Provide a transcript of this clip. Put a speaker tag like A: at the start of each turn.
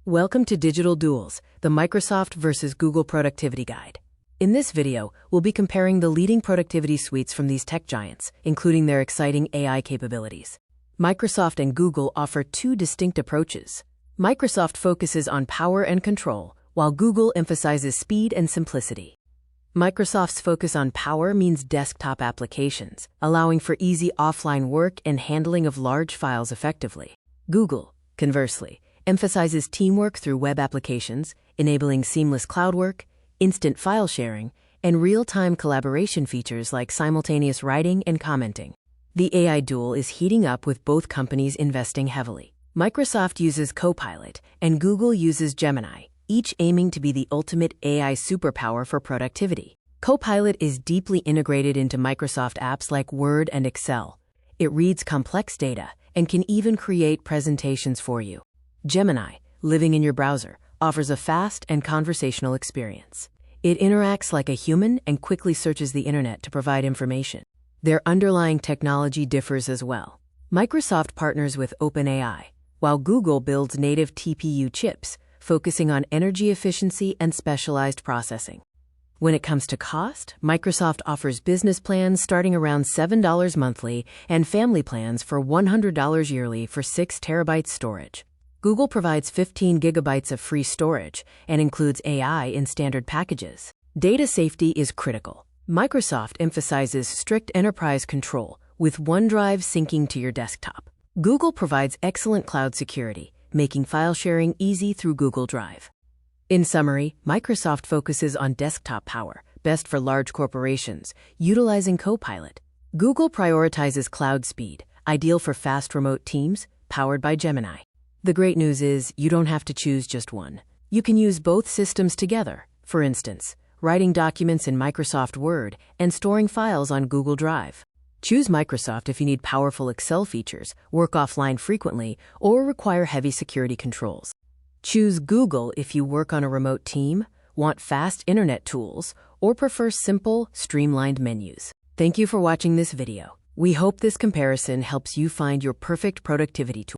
A: Welcome to Digital Duels, the Microsoft versus Google Productivity Guide. In this video, we'll be comparing the leading productivity suites from these tech giants, including their exciting AI capabilities. Microsoft and Google offer two distinct approaches. Microsoft focuses on power and control, while Google emphasizes speed and simplicity. Microsoft's focus on power means desktop applications, allowing for easy offline work and handling of large files effectively. Google, conversely, emphasizes teamwork through web applications, enabling seamless cloud work, instant file sharing, and real-time collaboration features like simultaneous writing and commenting. The AI duel is heating up with both companies investing heavily. Microsoft uses Copilot, and Google uses Gemini, each aiming to be the ultimate AI superpower for productivity. Copilot is deeply integrated into Microsoft apps like Word and Excel. It reads complex data and can even create presentations for you. Gemini, living in your browser, offers a fast and conversational experience. It interacts like a human and quickly searches the internet to provide information. Their underlying technology differs as well. Microsoft partners with OpenAI, while Google builds native TPU chips, focusing on energy efficiency and specialized processing. When it comes to cost, Microsoft offers business plans starting around $7 monthly and family plans for $100 yearly for 6 terabytes storage. Google provides 15 gigabytes of free storage and includes AI in standard packages. Data safety is critical. Microsoft emphasizes strict enterprise control, with OneDrive syncing to your desktop. Google provides excellent cloud security, making file sharing easy through Google Drive. In summary, Microsoft focuses on desktop power, best for large corporations, utilizing Copilot. Google prioritizes cloud speed, ideal for fast remote teams, powered by Gemini. The great news is you don't have to choose just one. You can use both systems together, for instance, writing documents in Microsoft Word and storing files on Google Drive. Choose Microsoft if you need powerful Excel features, work offline frequently, or require heavy security controls. Choose Google if you work on a remote team, want fast internet tools, or prefer simple, streamlined menus. Thank you for watching this video. We hope this comparison helps you find your perfect productivity tool.